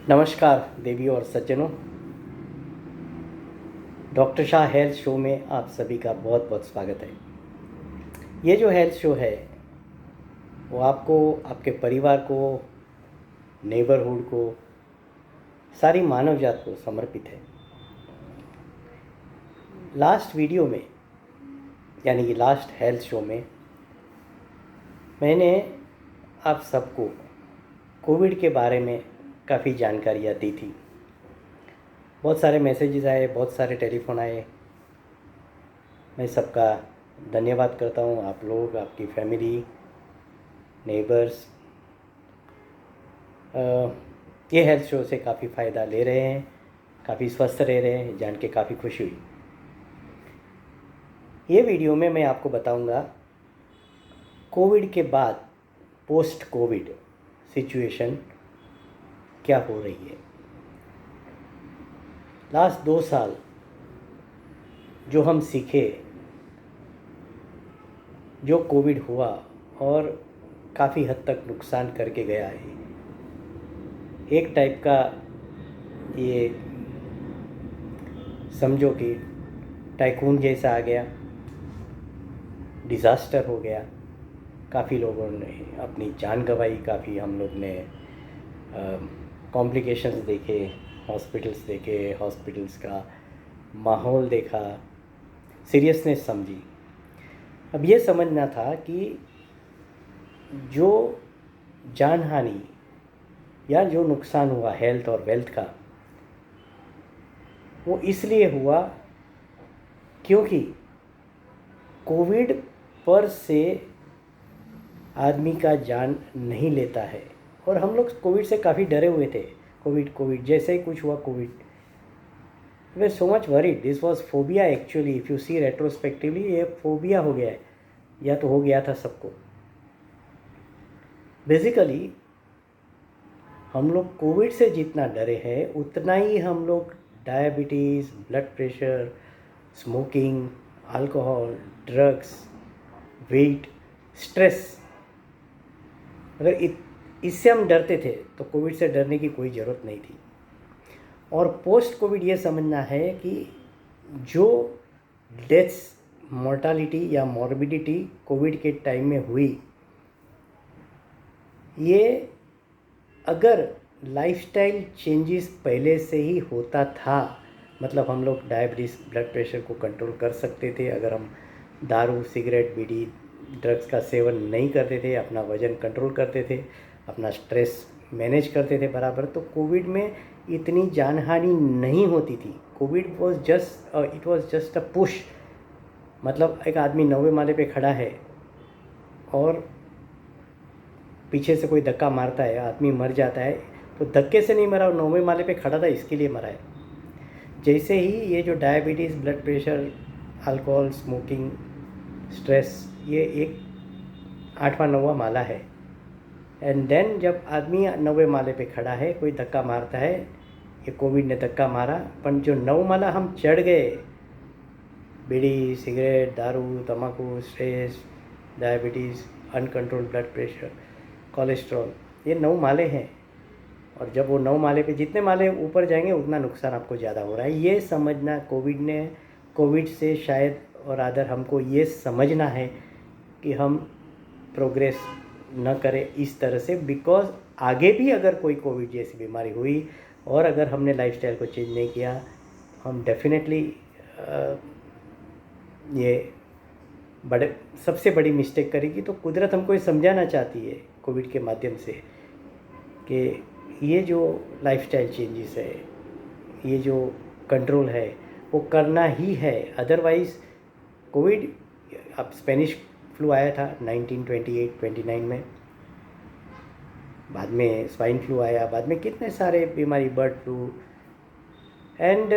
नमस्कार देवी और सज्जनों। डॉक्टर शाह हेल्थ शो में आप सभी का बहुत बहुत स्वागत है। ये जो हेल्थ शो है वो आपको, आपके परिवार को, नेबरहुड को, सारी मानव जात को समर्पित है। लास्ट वीडियो में यानी कि लास्ट हेल्थ शो में मैंने आप सबको कोविड के बारे में काफ़ी जानकारियाँ दी थी। बहुत सारे मैसेजेस आए, बहुत सारे टेलीफोन आए। मैं सबका धन्यवाद करता हूँ। आप लोग, आपकी फैमिली, नेबर्स ये हेल्थ शो से काफ़ी फ़ायदा ले रहे हैं, काफ़ी स्वस्थ रह रहे हैं, जान के काफ़ी खुशी हुई। ये वीडियो में मैं आपको बताऊंगा कोविड के बाद पोस्ट कोविड सिचुएशन क्या हो रही है। लास्ट 2 साल जो हम सीखे, जो कोविड हुआ और काफ़ी हद तक नुकसान करके गया है, एक टाइप का ये समझो कि टाइकून जैसा आ गया, डिज़ास्टर हो गया। काफ़ी लोगों ने अपनी जान गंवाई, काफ़ी हम लोग ने कॉम्प्लिकेशंस देखे, हॉस्पिटल्स देखे, हॉस्पिटल्स का माहौल देखा, सीरियसनेस समझी। अब ये समझना था कि जो जान हानि या जो नुकसान हुआ हेल्थ और वेल्थ का, वो इसलिए हुआ क्योंकि कोविड पर से आदमी का जान नहीं लेता है। और हम लोग कोविड से काफ़ी डरे हुए थे। कोविड जैसे ही कुछ हुआ, COVID they so much worried. This was phobia actually. If you see retrospectively, ये फोबिया हो गया है, या तो हो गया था सबको। बेसिकली हम लोग कोविड से जितना डरे हैं उतना ही हम लोग diabetes, blood pressure, smoking, alcohol, drugs, weight, stress, अगर इससे हम डरते थे तो कोविड से डरने की कोई ज़रूरत नहीं थी। और पोस्ट कोविड ये समझना है कि जो डेथ्स, मोर्टालिटी या मॉर्बिडिटी कोविड के टाइम में हुई, ये अगर लाइफस्टाइल चेंजेस पहले से ही होता था, मतलब हम लोग डायबिटीज़, ब्लड प्रेशर को कंट्रोल कर सकते थे अगर हम दारू, सिगरेट, बीड़ी, ड्रग्स का सेवन नहीं करते थे, अपना वज़न कंट्रोल करते थे, अपना स्ट्रेस मैनेज करते थे बराबर, तो कोविड में इतनी जानहानि नहीं होती थी। Covid was just it was just a push. मतलब एक आदमी 9वें माले पे खड़ा है और पीछे से कोई धक्का मारता है, आदमी मर जाता है, तो धक्के से नहीं मरा, 9वें माले पे खड़ा था इसके लिए मरा है। जैसे ही ये जो diabetes, blood pressure, alcohol, smoking, stress, ये एक 8वां 9वां माला है। एंड देन जब आदमी 9वें माले पे खड़ा है, कोई धक्का मारता है, ये कोविड ने धक्का मारा, पर जो 9 माला हम चढ़ गए, बीड़ी, सिगरेट, दारू, तम्बाकू, stress, diabetes, uncontrol blood pressure, cholesterol, ये 9 माले हैं। और जब वो 9 माले पे, जितने माले ऊपर जाएंगे उतना नुकसान आपको ज़्यादा हो रहा है। ये समझना कोविड से शायद और अदर हमको ये समझना है कि हम प्रोग्रेस न करें इस तरह से, बिकॉज आगे भी अगर कोई कोविड जैसी बीमारी हुई और अगर हमने लाइफस्टाइल को चेंज नहीं किया, हम डेफिनेटली ये सबसे बड़ी मिस्टेक करेगी। तो कुदरत हमको ये समझाना चाहती है कोविड के माध्यम से कि ये जो लाइफस्टाइल चेंजेस है, ये जो कंट्रोल है, वो करना ही है। अदरवाइज़ कोविड, अब स्पेनिश फ्लू आया था 1928-29 में, बाद में स्वाइन फ्लू आया, बाद में कितने सारे बीमारी, बर्ड फ्लू, एंड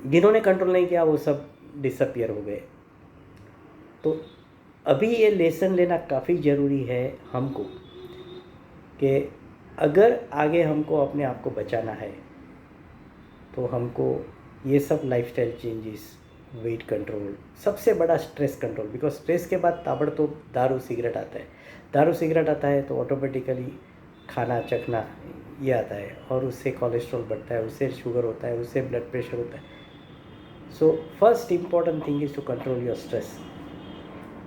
जिन्होंने कंट्रोल नहीं किया वो सब डिसअपियर हो गए। तो अभी ये लेसन लेना काफ़ी ज़रूरी है हमको कि अगर आगे हमको अपने आप को बचाना है तो हमको ये सब लाइफस्टाइल चेंजेस, वेट कंट्रोल, सबसे बड़ा स्ट्रेस कंट्रोल, बिकॉज स्ट्रेस के बाद ताबड़तोड़ दारू सिगरेट आता है। दारू सिगरेट आता है तो ऑटोमेटिकली खाना चखना ये आता है, और उससे कोलेस्ट्रॉल बढ़ता है, उससे शुगर होता है, उससे ब्लड प्रेशर होता है. So first important thing is to control your stress.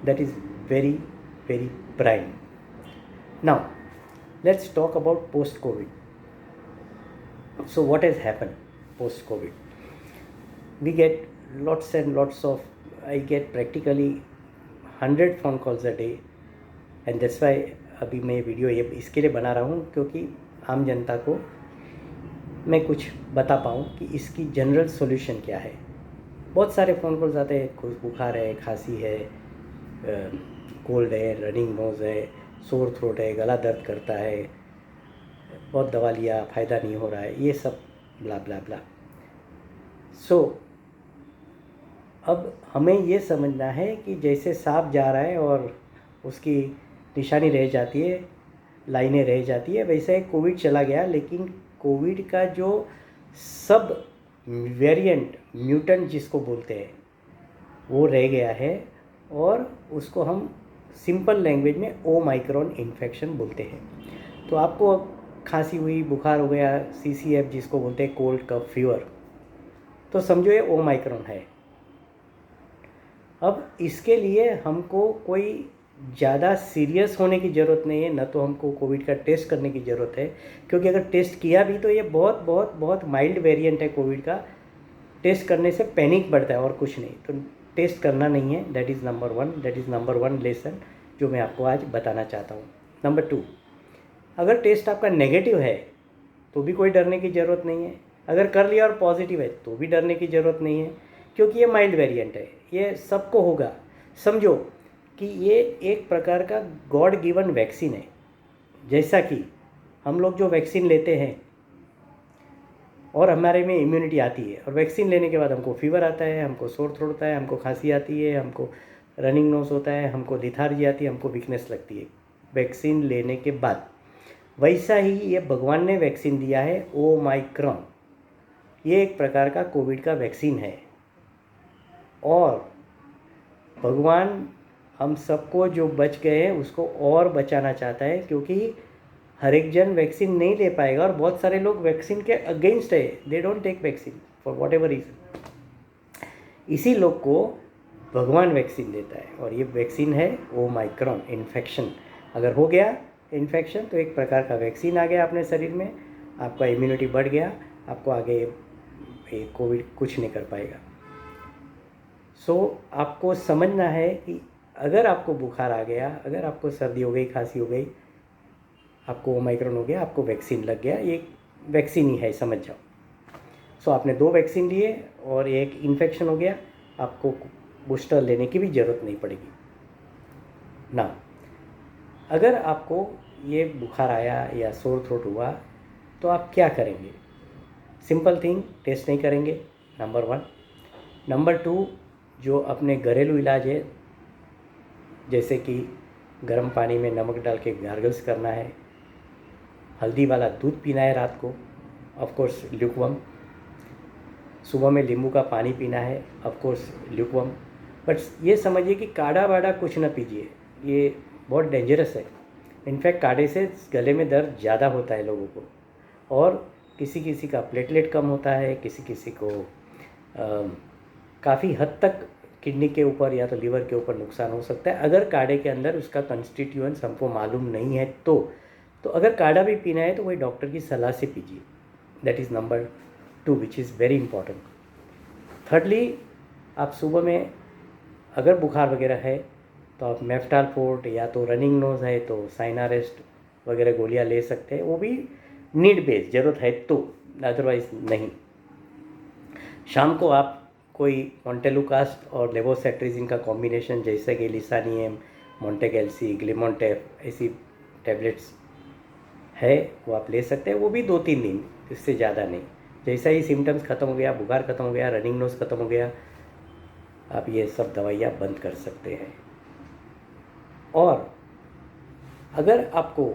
That is very very prime. Now let's talk about post COVID. So what has happened post COVID? We get lots and lots of, I get practically 100 phone calls a day, and that's why अभी मैं video ये इसके लिए बना रहा हूँ क्योंकि आम जनता को मैं कुछ बता पाऊँ कि इसकी जनरल सॉल्यूशन क्या है. बहुत सारे फ़ोन कॉल्स आते हैं, कुछ बुखार है, खांसी है, कोल्ड है, रनिंग नोज़ है, सोर थ्रोट है, गला दर्द करता है, बहुत दवा लिया, फ़ायदा नहीं हो रहा है, ये सब ब्ला ब्ला ब्ला. सो अब हमें ये समझना है कि जैसे सांप जा रहा है और उसकी निशानी रह जाती है, लाइनें रह जाती है, वैसे ही कोविड चला गया. लेकिन कोविड का जो सब वेरिएंट, म्यूटेंट जिसको बोलते हैं, वो रह गया है, और उसको हम सिंपल लैंग्वेज में ओमाइक्रॉन इन्फेक्शन बोलते हैं. तो आपको खांसी हुई, बुखार हो गया, CCF जिसको बोलते हैं, कोल्ड कफ फीवर, तो समझो ये ओमाइक्रॉन है. अब इसके लिए हमको कोई ज़्यादा सीरियस होने की ज़रूरत नहीं है, न तो हमको कोविड का टेस्ट करने की ज़रूरत है, क्योंकि अगर टेस्ट किया भी तो ये बहुत बहुत बहुत माइल्ड वेरिएंट है कोविड का. टेस्ट करने से पैनिक बढ़ता है और कुछ नहीं. तो टेस्ट करना नहीं है. That is number one lesson जो मैं आपको आज बताना चाहता हूँ. नंबर 2, अगर टेस्ट आपका नेगेटिव है तो भी कोई डरने की ज़रूरत नहीं है. अगर कर लिया और पॉजिटिव है तो भी डरने की ज़रूरत नहीं है, क्योंकि ये माइल्ड वेरिएंट है, ये सबको होगा. समझो कि ये एक प्रकार का गॉड गिवन वैक्सीन है. जैसा कि हम लोग जो वैक्सीन लेते हैं और हमारे में इम्यूनिटी आती है, और वैक्सीन लेने के बाद हमको फीवर आता है, हमको सोर थ्रोट होता है, हमको खांसी आती है, हमको रनिंग नोज होता है, हमको लिथार्जी आती है, हमको वीकनेस लगती है वैक्सीन लेने के बाद. वैसा ही ये भगवान ने वैक्सीन दिया है, ओमाइक्रॉन. ये एक प्रकार का कोविड का वैक्सीन है, और भगवान हम सबको जो बच गए हैं उसको और बचाना चाहता है, क्योंकि हर एक जन वैक्सीन नहीं ले पाएगा, और बहुत सारे लोग वैक्सीन के अगेंस्ट है. They don't take vaccine for whatever reason. इसी लोग को भगवान वैक्सीन देता है, और ये वैक्सीन है ओमाइक्रॉन इन्फेक्शन. अगर हो गया इन्फेक्शन तो एक प्रकार का वैक्सीन आ गया अपने शरीर में, आपका इम्यूनिटी बढ़ गया, आपको आगे ये कोविड कुछ नहीं कर पाएगा. सो आपको समझना है कि अगर आपको बुखार आ गया, अगर आपको सर्दी हो गई, खांसी हो गई, आपको ओमाइक्रॉन हो गया, आपको वैक्सीन लग गया, ये वैक्सीन ही है, समझ जाओ. सो आपने 2 वैक्सीन लिए और एक इन्फेक्शन हो गया, आपको बूस्टर लेने की भी ज़रूरत नहीं पड़ेगी ना. अगर आपको ये बुखार आया या सोर थ्रोट हुआ तो आप क्या करेंगे? सिंपल थिंग, टेस्ट नहीं करेंगे, नंबर 1. नंबर 2, जो अपने घरेलू इलाज है, जैसे कि गर्म पानी में नमक डाल के गार्गल्स करना है, हल्दी वाला दूध पीना है रात को, ऑफ कोर्स ल्यूकवम. सुबह में नींबू का पानी पीना है, ऑफ कोर्स ल्यूकवम. बट ये समझिए कि काढ़ा वाढ़ा कुछ ना पीजिए, ये बहुत डेंजरस है. इनफैक्ट काढ़े से गले में दर्द ज़्यादा होता है लोगों को, और किसी किसी का प्लेटलेट कम होता है, किसी किसी को काफ़ी हद तक किडनी के ऊपर या तो लीवर के ऊपर नुकसान हो सकता है, अगर काढ़े के अंदर उसका कंस्टिट्यूएंट्स हमको मालूम नहीं है तो अगर काढ़ा भी पीना है तो वही डॉक्टर की सलाह से पीजिए. That is number 2 which is very important. Thirdly, आप सुबह में अगर बुखार वगैरह है तो आप मेफ्टाल फोर्ट, या तो रनिंग नोज है तो साइनारेस्ट वगैरह गोलियां ले सकते हैं, वो भी नीड बेस्ड, ज़रूरत है तो, अदरवाइज नहीं. शाम को आप कोई मोंटेलुकास्ट और लेवोसेट्रिजिन का कॉम्बिनेशन, जैसे कि लिसानियम, मोंटेगेल्सी, ग्लिमोंटेफ, ऐसी टैबलेट्स है वो आप ले सकते हैं, वो भी 2-3 दिन, इससे ज़्यादा नहीं. जैसा ही सिम्टम्स ख़त्म हो गया, बुखार ख़त्म हो गया, रनिंग नोज ख़त्म हो गया, आप ये सब दवाइयाँ बंद कर सकते हैं. और अगर आपको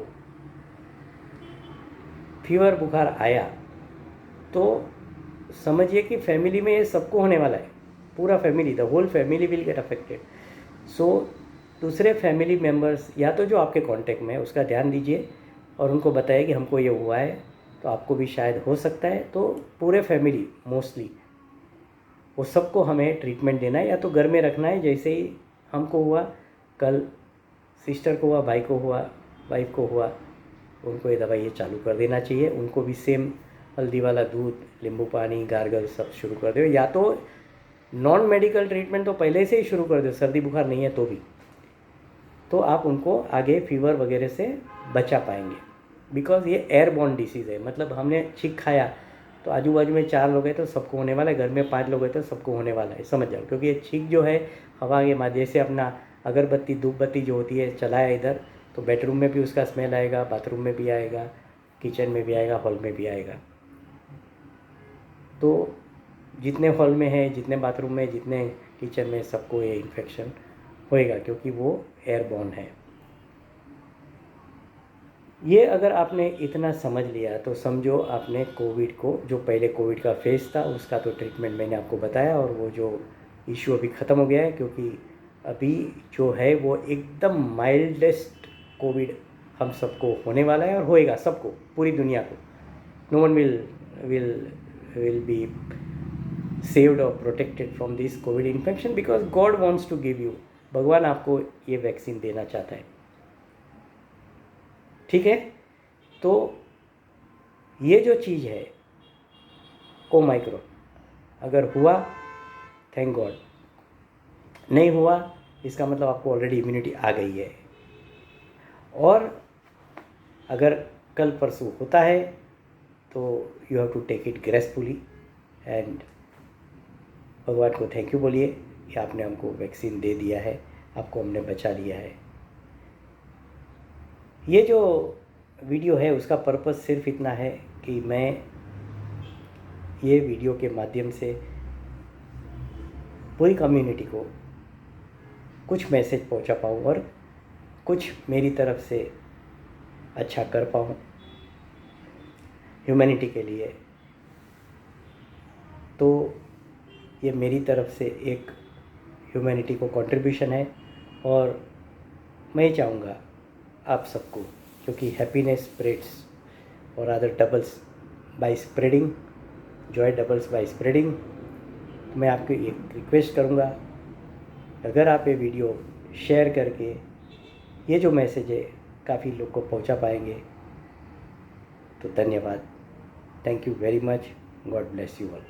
फीवर बुखार आया तो समझिए कि फैमिली में ये सबको होने वाला है, पूरा family, the whole family will get affected. So दूसरे फैमिली मेम्बर्स या तो जो आपके कांटेक्ट में है उसका ध्यान दीजिए और उनको बताइए कि हमको ये हुआ है, तो आपको भी शायद हो सकता है। तो पूरे फैमिली मोस्टली वो सबको हमें ट्रीटमेंट देना है, या तो घर में रखना है। जैसे ही हमको हुआ, कल सिस्टर को हुआ, भाई को हुआ, वाइफ को हुआ, उनको ये दवाई ये चालू कर देना चाहिए। उनको भी सेम हल्दी वाला दूध, नींबू पानी, गार्गल सब शुरू कर दो, या तो नॉन मेडिकल ट्रीटमेंट तो पहले से ही शुरू कर दो, सर्दी बुखार नहीं है तो भी, तो आप उनको आगे फीवर वगैरह से बचा पाएंगे। बिकॉज ये एयरबॉर्न डिसीज़ है, मतलब हमने छींक खाया तो आजू बाजू में 4 लोग हैं तो सबको होने वाला है, घर में 5 लोग हैं तो सबको होने वाला है, समझ जाओ। क्योंकि ये छींक जो है हवा के माध्यम से, अपना अगरबत्ती धूप बत्ती जो होती है चलाया इधर, तो बेडरूम में भी उसका स्मेल आएगा, बाथरूम में भी आएगा, किचन में भी आएगा, हॉल में भी आएगा। तो जितने हॉल में है, जितने बाथरूम में, जितने किचन में, सबको ये इन्फेक्शन होएगा, क्योंकि वो एयरबॉर्न है। ये अगर आपने इतना समझ लिया तो समझो आपने कोविड को, जो पहले कोविड का फेज़ था उसका तो ट्रीटमेंट मैंने आपको बताया, और वो जो इशू अभी ख़त्म हो गया है। क्योंकि अभी जो है वो एकदम माइल्डेस्ट कोविड हम सबको होने वाला है, और होएगा सबको, पूरी दुनिया को। No one will be saved और protected from this Covid infection, because God wants to give you, भगवान आपको ये वैक्सीन देना चाहता है। ठीक है, तो ये जो चीज़ है ओमाइक्रॉन, अगर हुआ थैंक गॉड, नहीं हुआ इसका मतलब आपको ऑलरेडी इम्यूनिटी आ गई है। और अगर कल परसों होता है तो you have to take it gracefully and भगवान को थैंक यू बोलिए कि आपने हमको वैक्सीन दे दिया है, आपको हमने बचा लिया है। ये जो वीडियो है उसका पर्पस सिर्फ इतना है कि मैं ये वीडियो के माध्यम से पूरी कम्युनिटी को कुछ मैसेज पहुंचा पाऊँ और कुछ मेरी तरफ से अच्छा कर पाऊँ ह्यूमैनिटी के लिए। तो ये मेरी तरफ से एक ह्यूमैनिटी को कंट्रीब्यूशन है, और मैं चाहूँगा आप सबको, क्योंकि हैप्पीनेस स्प्रेड्स और other doubles by spreading, joy doubles by spreading. मैं आपको एक रिक्वेस्ट करूँगा, अगर आप ये वीडियो शेयर करके ये जो मैसेज है काफ़ी लोग को पहुँचा पाएंगे तो धन्यवाद। Thank you very much. God bless you all.